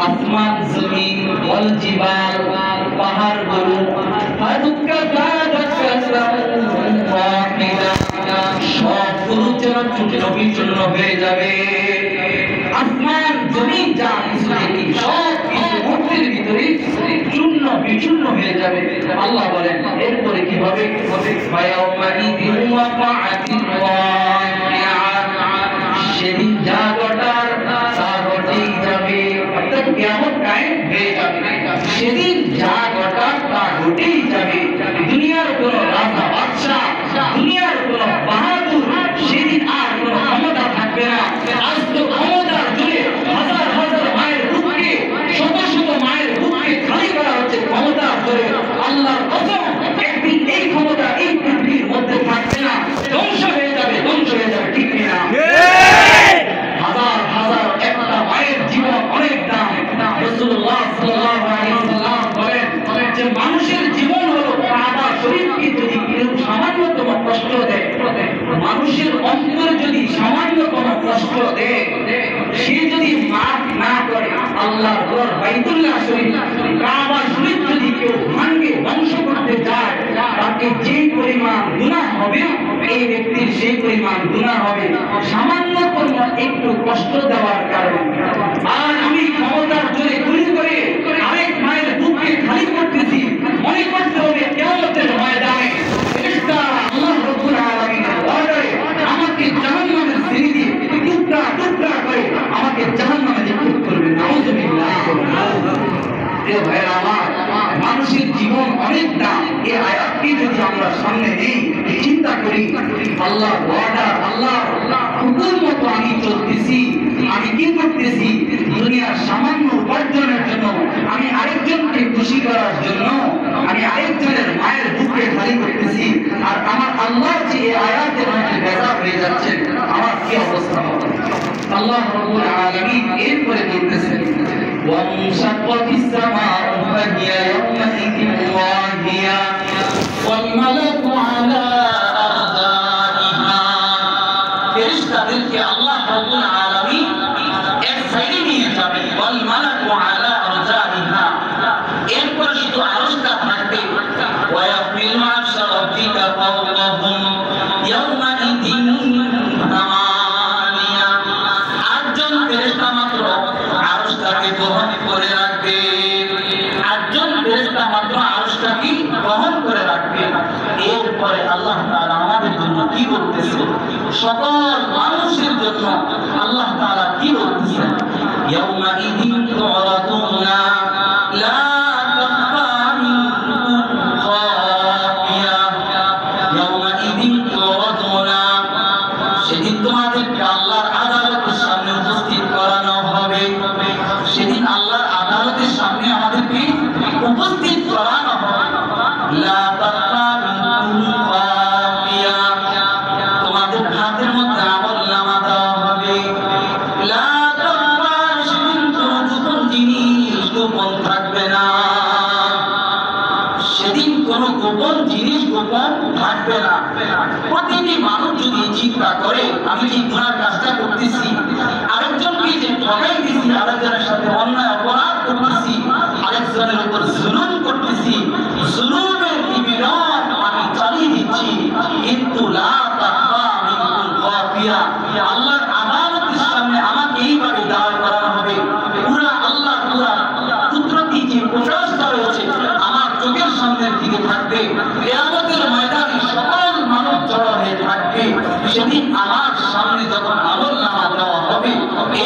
আসমান জমিন ওয়াল জিবাল পাহাড়গুলো সবগুলো যেন চূর্ণ বিচূর্ণ হয়ে যাবে। আসমান জমিন যা কিছু দেখি সব কিছু মুহূর্তের ভিতরে চূর্ণ বিচূর্ণ হয়ে যাবে। আল্লাহ বলেন এরপরে কিভাবে সেদিন যা ঘটার তা ঘটেই যাবে, অর্থাৎ কিয়ামত কায়েম হয়ে যাবে। সেদিন যা ঘটার তা ঘটেই যাবে। দুনিয়ার কোন রাজা বাদশাহ, দুনিয়ার কোন বাহাদুর সেদিন আর কোন ক্ষমতা থাকবে না। আজ তো ক্ষমতার জোরে হাজার হাজার মায়ের বুককে, শত শত মায়ের বুককে খালি করা হচ্ছে ক্ষমতার জোরে। আল্লাহর কসম, একদিন এই ক্ষমতা এই পৃথিবীর মধ্যে থাকবে না, ধ্বংস হয়ে যাবে, ধ্বংস হয়ে যাবে। ঠিক কিনা? হাজার হাজার একটা মায়ের জীবন অনেক দাম। রাসূলুল্লাহ সাল্লাল্লাহু আলাইহি ওয়াসাল্লাম বলেন যে মানুষের জীবন হলো কাবা শরীফকে যদি কেউ সামান্যতম কষ্ট দেয়, মানুষের অন্তর যদি সামান্যতম কষ্ট দেয়, সে যদি মাফ না করে আল্লাহর ঘর বাইতুল্লাহ শরীফ কাবা শরীফ যদি কেউ ভাঙে ধ্বংস করতে যায়, তাকে যে পরিমাণ গুনাহ হবে এই ব্যক্তির সেই পরিমাণ গুনাহ হবে সামান্যতম একটু কষ্ট দেওয়ার কারণে। আর আমি ক্ষমতার জোরে গুলি করে আরেক মায়ের বুককে খালি করতেছি, মনে করতে হবে কিয়ামতের ময়দানে ফেরেশতারা আল্লাহ রাব্বুল আলামিনের অর্ডারে আমাকে জাহান্নামের সিঁড়ি দিয়ে টুকরা টুকরা করে আমাকে জাহান্নামে নিক্ষেপ করবে। নাউযুবিল্লাহ। এ ভাইরা আমার, মানুষের জীবন অনেক দাম। এই আয়াতটি যদি আমরা সামনে নেই, চিন্তা করি আল্লাহর অর্ডার, আল্লাহর হুকুম মতো আমি চলতেছি, আমি কি করতেছি? দুনিয়ার সামান্য উপার্জনের জন্য, আমি আরেকজনকে খুশি করার জন্য আমি আরেকজনের মায়ের বুকে খালি করতেছি। আর আমার আল্লাহ যে এই আয়াতের মধ্যে বেজার হয়ে যাচ্ছে, আমার কি অবস্থা হবে? আল্লাহ রাব্বুল আলামিন এরপরে বলতেছেন وانشقت السماء فهي يومئذ واهية والملك على أرجائها। ফেরেশতাদেরকে আল্লাহ রাব্বুল আলামিন এক সাইডে নিয়ে যাবে, والملك على أرجائها। এরপর শুধু আরশটা থাকবে, ويحمل عرش ربك فوقهم يومئذ ثمانية। আটজন ফেরেশতা মাত্র আরশটাকে বহন করে রাখবে, আটজন ফেরেশতা মাত্র আরশটাকে বহন করে রাখবে। এরপরে আল্লাহ তাআলা আমাদের জন্য কি বলতেছে? সকল মানুষের জন্য আল্লাহ তাআলা কি বলতেছেন? ইয়াউমাইযিন তুরাদুনা লা তাখফা মিনকুম খাফিয়া। ইয়াউমাইযিন তুরাদুনা, সেদিন তোমাদেরকে আল্লাহর আদালতের সামনে উপস্থিত করানো হবে। সেদিন আল্লাহর আদালতের সামনে আমাদেরকে উপস্থিত করানো হবে। লা তাখফা মিনকুম খাফিয়া, তোমাদের হাতের মধ্যে আমলনামা দেওয়া হবে। লা তাখফা, সেদিন কোনো গোপন জিনিস গোপন থাকবে না। সেদিন কোনো গোপন জিনিস গোপন থাকবে না। প্রতিটি মানুষ যদি চিন্তা করে আমি যে গুনার কাজটা করতেছি, আরেকজনকে যে ঠকাই দিছি, আরেকজনের সাথে অন্যায় অপরাধ করতেছি, আরেকজনের উপর জুলুম করতেছি, জুলুমের বিবরণ আমি চালিয়ে দিচ্ছি, কিন্তু লা তাখফা মিনকুম খাফিয়া, আল্লাহর আদালতের সামনে আমাকে এইভাবে দাঁড় করানো হবে। পুরা আল্লাহ পুরা কুদরতি যে প্রকাশটা রয়েছে আমার চোখের সামনের দিকে থাকবে। কিয়ামতের ময়দানে সকল মানুষ জড়ো হয়ে থাকবে। সেদিন আমার সামনে যখন আমলনামা দেওয়া হবে,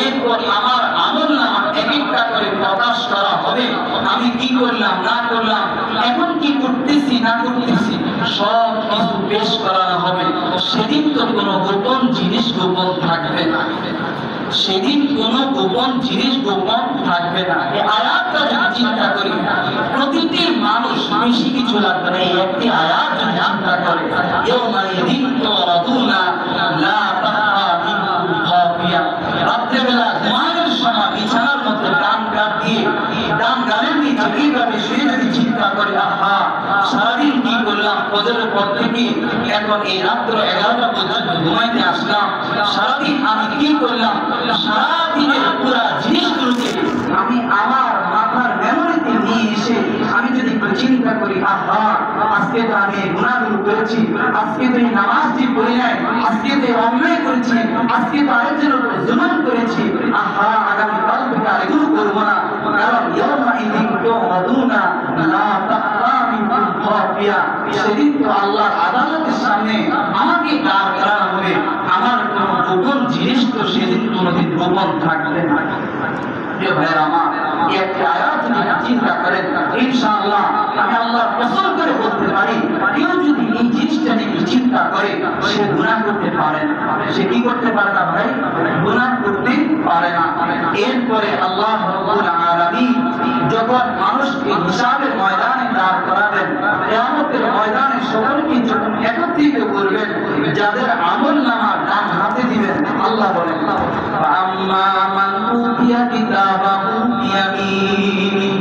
এরপর আমার আমলনামা এক একটা করে প্রকাশ করা হবে। আমি কি করলাম না করলাম, এখন কি করতেছি না করতেছি, সব কিছু পেশ করানো হবে। সেদিন তো কোনো গোপন জিনিস গোপন থাকবে না। সেদিন কোনো গোপন জিনিস গোপন থাকবে না। এই আয়াতটা যদি চিন্তা করি, প্রতিটি মানুষ বেশি কিছু লাগবে না, এই একটি আয়াত যদি চিন্তা করে, ইয়াউমাইযিন তুরাদুনা লা তাখফা মিনকুম খাফিয়া। রাত্রেবেলা ঘুমানোর সময় বিছানার মধ্যে ডান কাত দিয়ে ডান গালের নিচে এইভাবে শুয়ে যদি চিন্তা করে, আহা সারাদিন কি করলাম, ফজরের পর থেকে এখন এই রাত্র 11টা পর্যন্ত ঘুমাইতে আসলাম, সারাদিন আমি কি করলাম, সারাদিনের পুরা জিনিসগুলোকে আমি আমার মাথার মেমোরিতে নিয়ে এসে আমি যদি একটু চিন্তা করি, আহা আজকে তো আমি গুনাহগুলো করেছি, আজকে তো এই নামাজটি পড়ি নাই, আজকে তো অন্যায় করেছি, আজকে তো আরেকজনের উপর জুলুম করেছি, আহা আগামীকাল থেকে আর এগুলো করবো না, কারণ ইয়াউমাইযিন তু'রাদুনা লা তাখফা মিনকুম খাফিয়া, সেদিন তো আল্লাহর আদালতের সামনে আমাকে দাঁড় করানো হবে, আমার কোনো গোপন জিনিস তো সেদিন কোনোদিন গোপন থাকবে না। প্রিয় ভাইরা আমার, এই একটি আয়াত যদি চিন্তা করেন, ইনশাআল্লাহ আমি আল্লাহর কসম করে বলতে পারি, কেউ যদি এই জিনিসটা নিয়ে চিন্তা করে সে গুনাহ করতে পারে না। সে কি করতে পারে না ভাই? গুনাহ করতে পারে না। এরপরে আল্লাহ রাব্বুল আলামিন যখন মানুষকে হিসাবের ময়দানে দাঁড় করাবেন, কিয়ামতের ময়দানে সকলকে যখন একত্রিত করবেন, যাদের আমলনামা ডান হাতে দিবেন, আল্লাহ বলেন আম্মা মান উতিয়া কিতাবাহু বিয়ামিনি,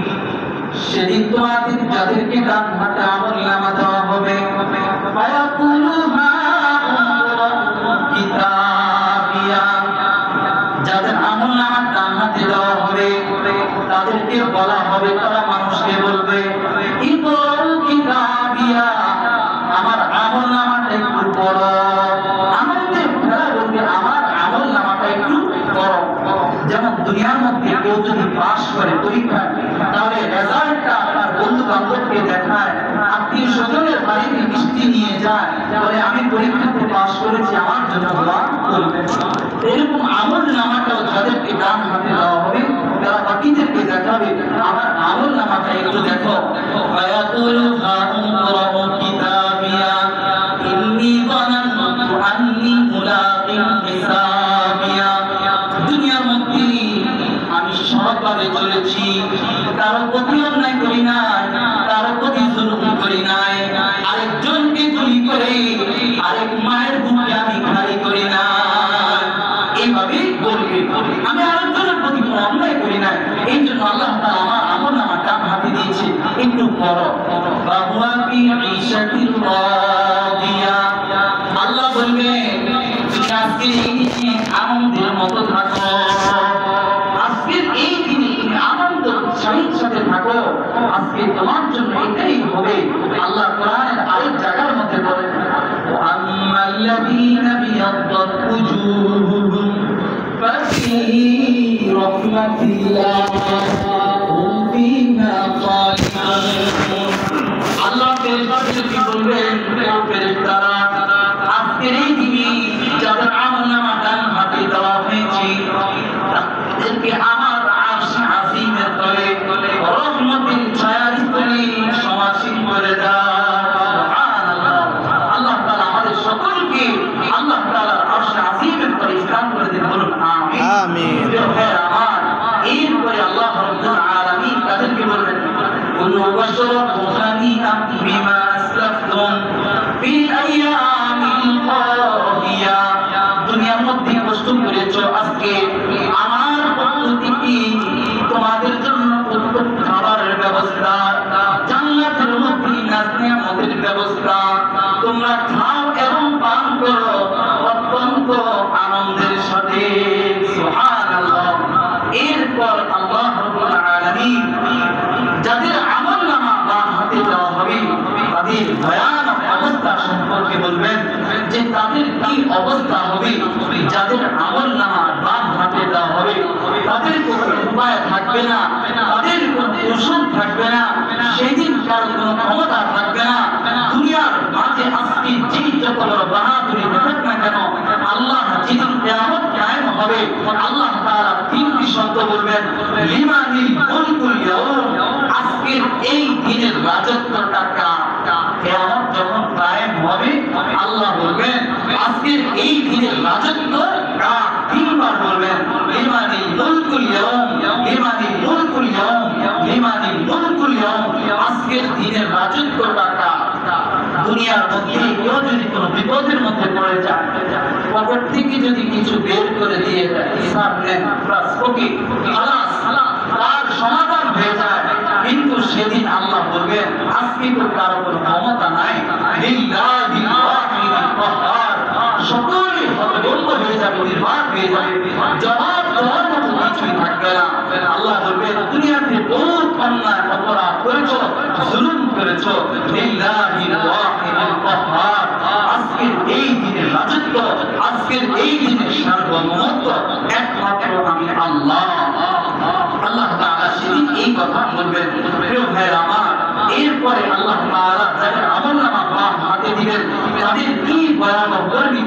সেদিন তোমাদের যাদেরকে ডান হাতে আমলনামা দেওয়া হবে, ফায়াকুলু মা কিতাবিয়া, যাদের আমলনামা ডান হাতে দেওয়া হবে তাদেরকে বলা হবে, তারা মানুষকে বলবে ইকরাউ কিতাবিয়া, আমার আমলনামাটা একটু পড়ো। আমাদের তারা বলবে আমার আমলনামাটা একটু পড়ো। যেমন দুনিয়ার মধ্যে কেউ যদি পাস করে পরীক্ষা, তাহলে রেজাল্টটা আপনার বন্ধু বান্ধবকে দেখায়, আত্মীয় স্বজনের বাড়িতে মিষ্টি নিয়ে যায়, বলে আমি পরীক্ষাতে পাস করেছি, আমার জন্য দোয়া করবেন। এরকম আমলনামাটাও যাদেরকে ডান হাতে দেওয়া হবে তারা বাকিদেরকে দেখাবে, আমার আমলনামাটা একটু দেখো। ফায়াকুলু হাউমুরাউ কিতাবিয়া ইন্নী যানানতু আন্নী মুলাকিন হিসাবিয়া, দুনিয়ার মধ্যে আমি সৎভাবে চলেছি, কারো প্রতি অন্যায় করি নাই, কারো প্রতি জুলুম করি নাই, আরেকজনকে চুরি করে আরেক মায়ের বুকে আমি খালি করি নাই, এইভাবে বলবে আমি আরেকজনের প্রতি কোনো অন্যায় করি নাই, এই জন্য আল্লাহ তাআলা আমার আমলনামা ডান হাতে দিয়েছে, একটু পড়ো। বাহুয়া ফি ঈশাতির রাদিয়া, আল্লাহ বলবেন তুমি আজকে এই দিনে আনন্দের মতো থাকো, আজকের এই দিনে তুমি আনন্দ উৎসাহের সাথে থাকো, আজকে তোমার জন্য এটাই হবে। আল্লাহ কোরআনের আরেক জায়গার মধ্যে বলেন ওয়াম্মাল্লাযীনা বিয়াদ্দাত উজুহুহুম ফাফি রাহমাতিল্লাহ হুম ফিহা খালিদুন, আল্লাহ ফেরেশতাদেরকে বলবেন ও ফেরেশতারা আজকের এই দিনে যাদের আমলনামা ডান হাতে দেওয়া হয়েছে তাদেরকে আমার আরশ আজিমের তলে রহমতের ছায়ার তলে সমাসীন করে দাও। সুবহানাল্লাহ, আল্লাহ তাআলা আমাদের সকলকে আল্লাহ তাআলার আরশ আজিমের তলে স্থান করে দিন, বলুন আমিন আমিন। আমার এরপরে আল্লাহ রাব্বুল আলামিন তাদেরকে বলবেন কুলু ওয়াশরাবু হানিআন বিমা আসলাফতুম ফিল আইয়ামিল খাদিয়া, দুনিয়ার মধ্যে কষ্ট করেছো, আজকে আমার পক্ষ থেকে তোমাদের জন্য উত্তম খাবারের ব্যবস্থা, জান্নাতের মধ্যে নাজ-নিয়ামতের ব্যবস্থা, তোমরা খাও এবং পান করো অত্যন্ত আনন্দের সাথে। সুবহানাল্লাহ। এরপর আল্লাহ রাব্বুল আলামিন যাদের আমলনামা বাম হাতে দেওয়া হবে তাদের ভয়ানক অবস্থা সম্পর্কে বলবেন যে তাদের কি অবস্থা হবে, যাদের আমলনামা বাম হাতে দেওয়া হবে তাদের কোনো উপায় থাকবে না, তাদের কোনো কৌশল থাকবে না, সেদিন কার কোনো ক্ষমতা থাকবে না। দুনিয়ার মাঝে আজকে যে যত বড় বাহাদুরি দেখাক না কেন, আল্লাহ যেদিন কিয়ামত কায়েম হবে আল্লাহ তাআলা তিনটি শব্দ বলবেন লিমানিল মুলকুল ইয়াউম, আজকের এই দিনের রাজত্বটা কার। কিয়ামত যখন কায়েম হবে আল্লাহ বলবেন আজকের এই দিনের রাজত্ব কার, তিনবার বলবেন লিমানিল মুলকুল ইয়াউম, লিমানিল মুলকুল ইয়াউম, লিমানিল মুলকুল ইয়াউম, আজকের দিনের রাজত্বটা কার। দুনিয়ার মধ্যে কেউ যদি কোনো বিপদের মধ্যে পড়ে যায়, পকেট থেকে যদি কিছু বের করে দিয়ে দেয়, হিসাব নেন প্লাস ওকে খালাস, তার সমাধান হয়ে যায়, কিন্তু সেদিন আল্লাহ বলবেন আজকে তো কারো কোনো ক্ষমতা নাই, লিল্লাহিল ওয়াহিদিল কাহ্হার, সকলে হবে করেছো লিল্লাহিল ওয়াহিদিল কাহ্হার। আজকের এই দিনের রাজত্ব, আজকের এই দিনের সার্বভৌমত্ব একমাত্র আমি আল্লাহ। আল্লাহ তাআলা সেদিন এই কথা বলবেন। প্রিয় ভাইরা আমার, এরপরে আল্লাহ তাআলা যাদের আমলনামা হাতে দিবেন তাদের কি ভয়াবহ গর্বিত